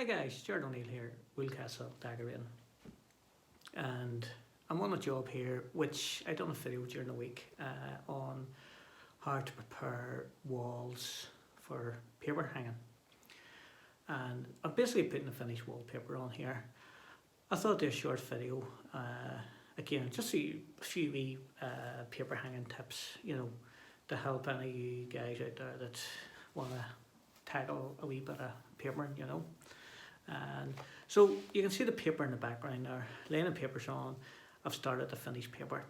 Hi guys, Jared O'Neill here, Wheelcastle Decorating, and I'm on a job here which I done a video during the week on how to prepare walls for paper hanging, and I'm basically putting the finished wallpaper on here. I thought I'd do a short video, again just a few wee paper hanging tips, to help any of you guys out there that want to tackle a wee bit of papering. And so you can see the paper in the background there, laying the papers on. I've started the finished paper,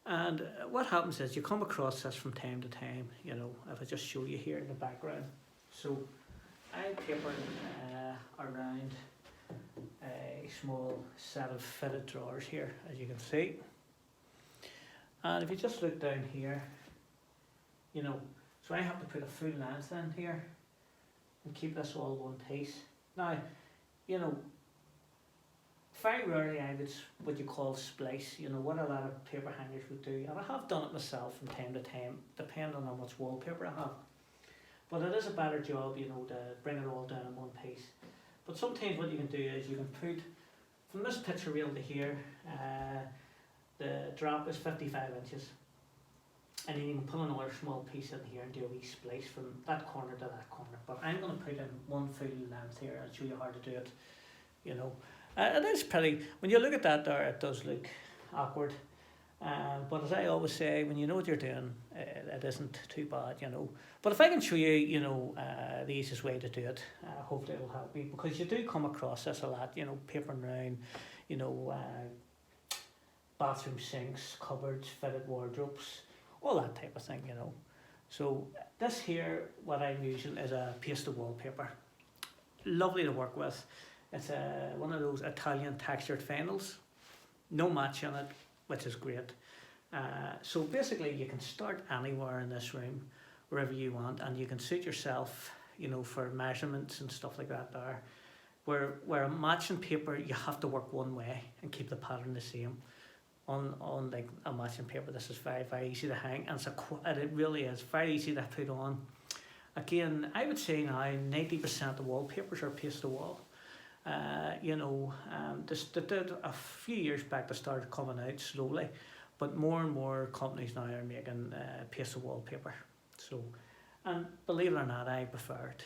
and what happens is you come across this from time to time. If I just show you here in the background, so I'm papering around a small set of fitted drawers here, as you can see. And if you just look down here, so I have to put a full length in here and keep this all one piece. Now, very rarely I would what you call splice, what a lot of paper hangers would do, and I have done it myself from time to time, depending on how much wallpaper I have. But it is a better job, to bring it all down in one piece. But sometimes what you can do is you can put, from this picture reel to here, the drop is 55 inches. And then you can put another small piece in here and do a wee splice from that corner to that corner. But I'm going to put in one full length here and show you how to do it. It is pretty, when you look at that there, it does look awkward. But as I always say, when you know what you're doing, it isn't too bad, But if I can show you, the easiest way to do it, hopefully it'll help me. Because you do come across this a lot, papering around, bathroom sinks, cupboards, fitted wardrobes, all that type of thing, So this here, what I'm using is a pasted wallpaper. Lovely to work with. It's one of those Italian textured vinyls. No match in it, which is great. So basically you can start anywhere in this room, wherever you want, and you can suit yourself, for measurements and stuff like that there. Where a matching paper, you have to work one way and keep the pattern the same. On like a matching paper, this is very, very easy to hang, and it really is very easy to put on. Again, I would say now 90% of the wallpapers are pasted wall. A few years back they started coming out slowly, but more and more companies now are making pasted wallpaper. So, and believe it or not, I prefer it.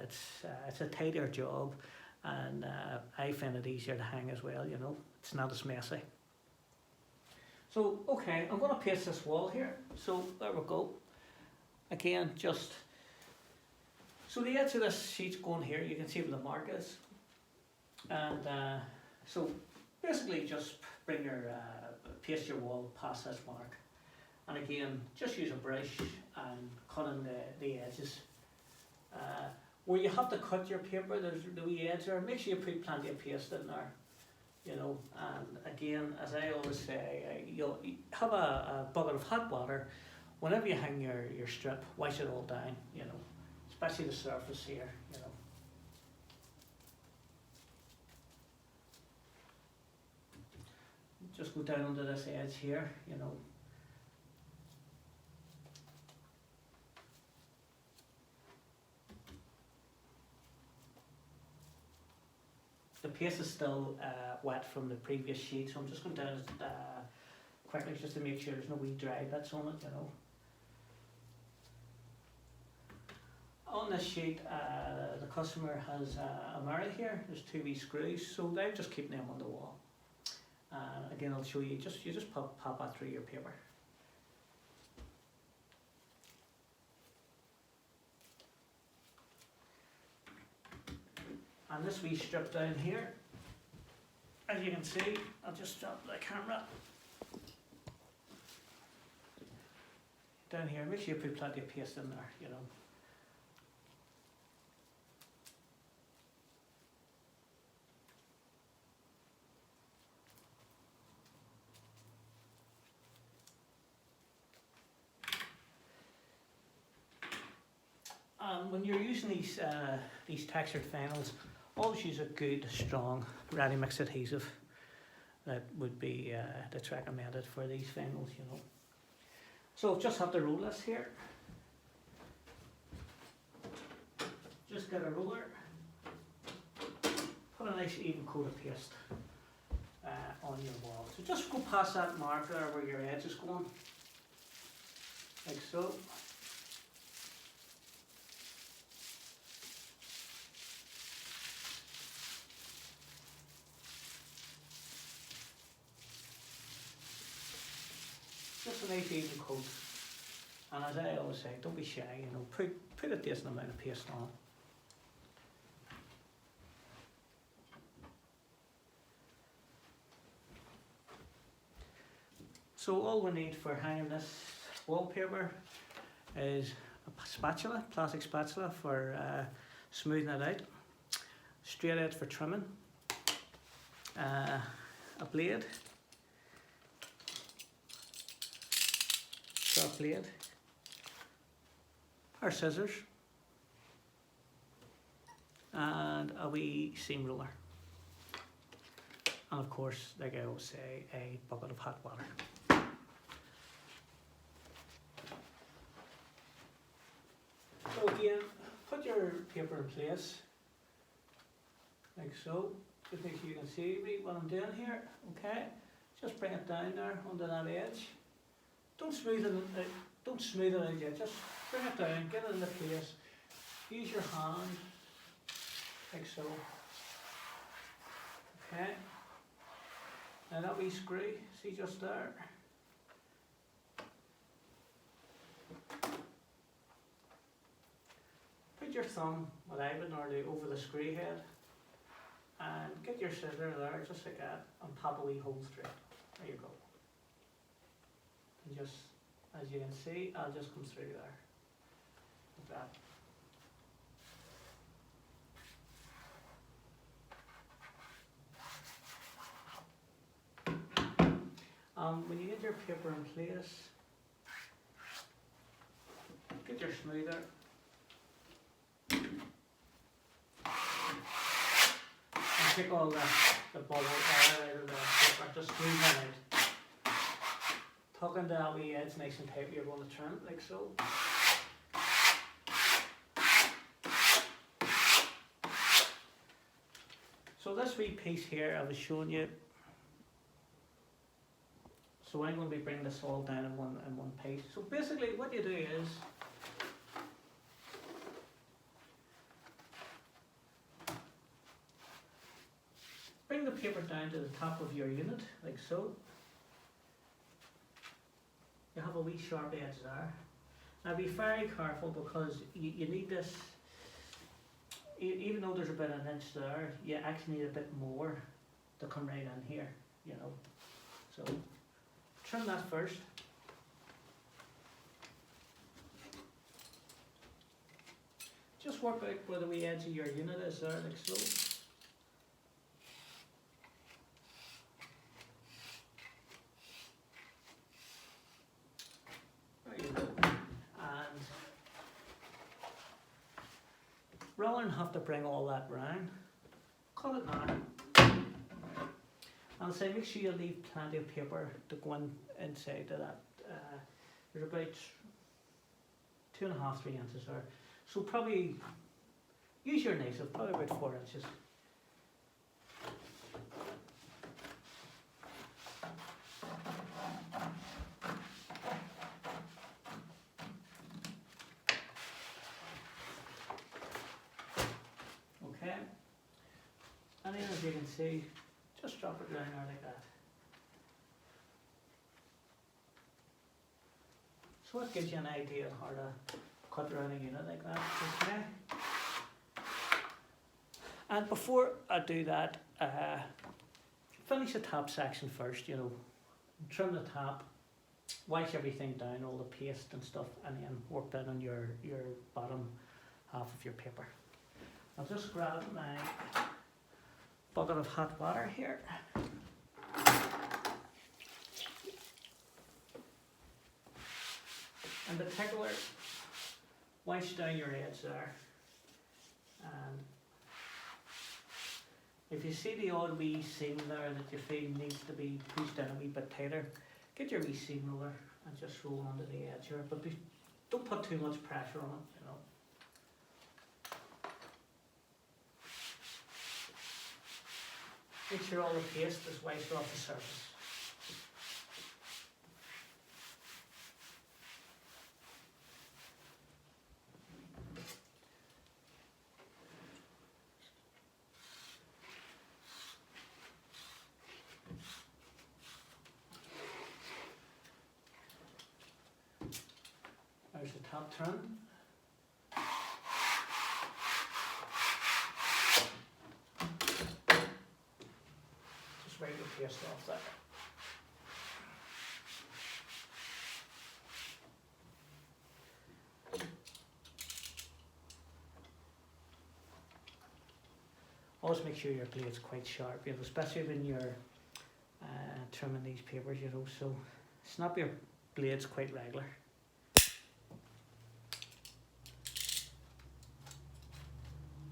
It's a tidier job, and I find it easier to hang as well. It's not as messy. So, okay, I'm going to paste this wall here. So, there we go. Again, so the edge of this sheet's going here. You can see where the mark is. And so, basically just bring your, paste your wall past this mark. And again, just use a brush and cut in the edges. Where you have to cut your paper, there's the wee edge there. Make sure you put plenty of paste in there. And again, as I always say, you'll have a bucket of hot water. Whenever you hang your strip, wash it all down, especially the surface here, Just go down under this edge here, The paste is still wet from the previous sheet, so I'm just going down quickly just to make sure there's no wee dry bits on it, On this sheet, the customer has a mirror here. There's two wee screws, so I'm just keeping them on the wall. Again, I'll show you. You just pop that through your paper. And this wee strip down here, as you can see, I'll just drop the camera down here. Make sure you put plenty of paste in there, When you're using these textured vinyls, always use a good, strong, ready mix adhesive. That would be that's recommended for these vinyls, So just have to roll this here. Just get a roller a nice even coat of paste on your wall. So just go past that mark there where your edge is going, like so. Just a nice even coat. And as I always say, don't be shy, you know, put a decent amount of paste on. So all we need for hanging this wallpaper is a spatula, plastic spatula for smoothing it out, straight edge for trimming, a blade, sharp blade, our scissors, and a wee seam roller, and of course, like I always say, a bucket of hot water. So again, put your paper in place, like so. Just make sure you can see me what I'm doing here, okay? Just bring it down there under that edge. Don't smooth it out yet, just bring it down, get it into place. Use your hand, like so. Okay. Now that wee screw, see just there? Put your thumb, what I would normally, over the screw head, and get your scissor there, just like that, and pop a wee hole through it. There you go. And just, as you can see, I'll just come through there, like that. When you get your paper in place, get your smoother. And take all the bubble out of the paper, just squeeze it out. Tucking that wee edge nice and tight, you're going to trim it like so. So this wee piece here I was showing you, so I'm going to be bringing this all down in one piece. So basically what you do is, bring the paper down to the top of your unit, like so. You have a wee sharp edge there. Now be very careful because you need this, even though there's about an inch there, you actually need a bit more to come right in here, you know. So trim that first. Just work out where the wee edge of your unit is there, like so. Rather than have to bring all that round, cut it now. And say make sure you leave plenty of paper to go inside of that. There's about 2.5–3 inches there. So probably use your knife, so probably about 4 inches. Okay, and then as you can see, just drop it down there like that. So it gives you an idea of how to cut around a unit like that, okay? And before I do that, finish the top section first, you know, trim the top, wash everything down, all the paste and stuff, and then work down on your bottom half of your paper. I'll just grab my bucket of hot water here. In particular, wash down your edge there. And if you see the odd wee seam there that you feel needs to be pushed in a wee bit tighter, get your wee seam roller and just roll onto the edge here. But don't put too much pressure on it, you know. Make sure all the paste is wiped off the surface. There's the top trim. Just wipe the paste off that. Always make sure your blade's quite sharp, you know, especially when you're trimming these papers, you know, so snap your blades quite regular.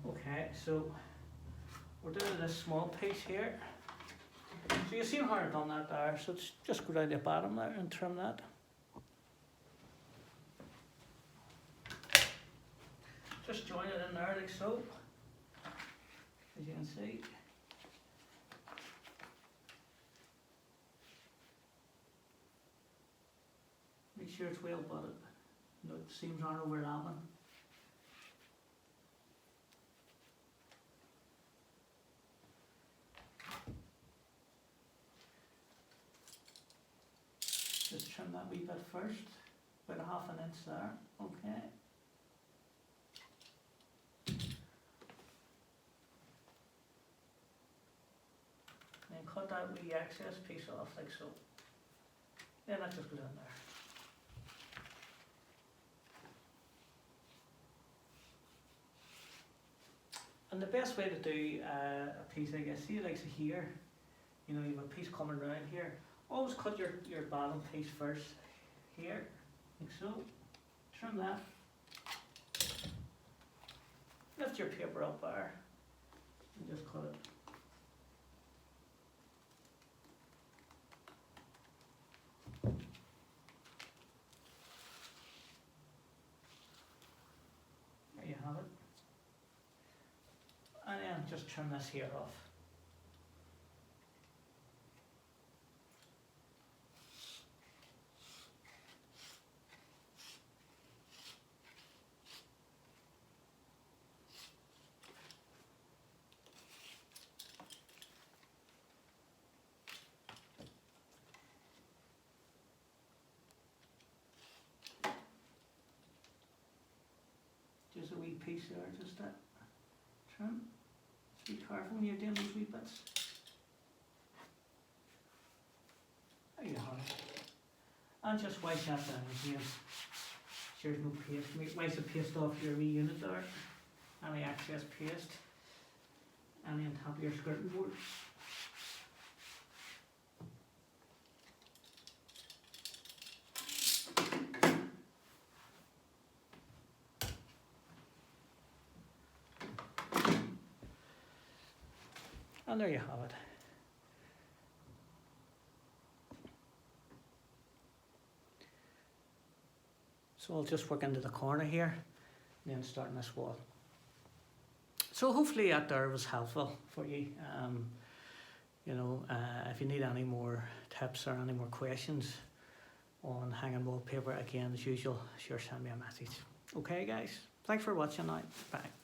Okay, so we're doing this small piece here. So you see how I've done that there, so it's just go down the bottom there and trim that. Just join it in there like so, as you can see. Make sure it's well butted, no seams aren't overlapping. Just trim that wee bit first, about a half an inch there, okay. Then cut that wee excess piece off like so. Then that just goes in there. And the best way to do a piece, I guess, see like here, you know, you have a piece coming around here. Always cut your bottom piece first, here, like so. Trim that. Lift your paper up there, and just cut it. There you have it. And then just trim this here off. Just a wee piece there, just that trim. Just be careful when you're doing these wee bits. There you have it. And just wipe that down again. Sure there's no paste. Wipe the paste off your wee unit there. Any excess paste. And on top of your skirting board. And there you have it. So I'll just work into the corner here, and then starting this wall. So hopefully that there was helpful for you. You know, if you need any more tips or any more questions on hanging wallpaper, again, as usual, sure send me a message. Okay guys, thanks for watching now, bye.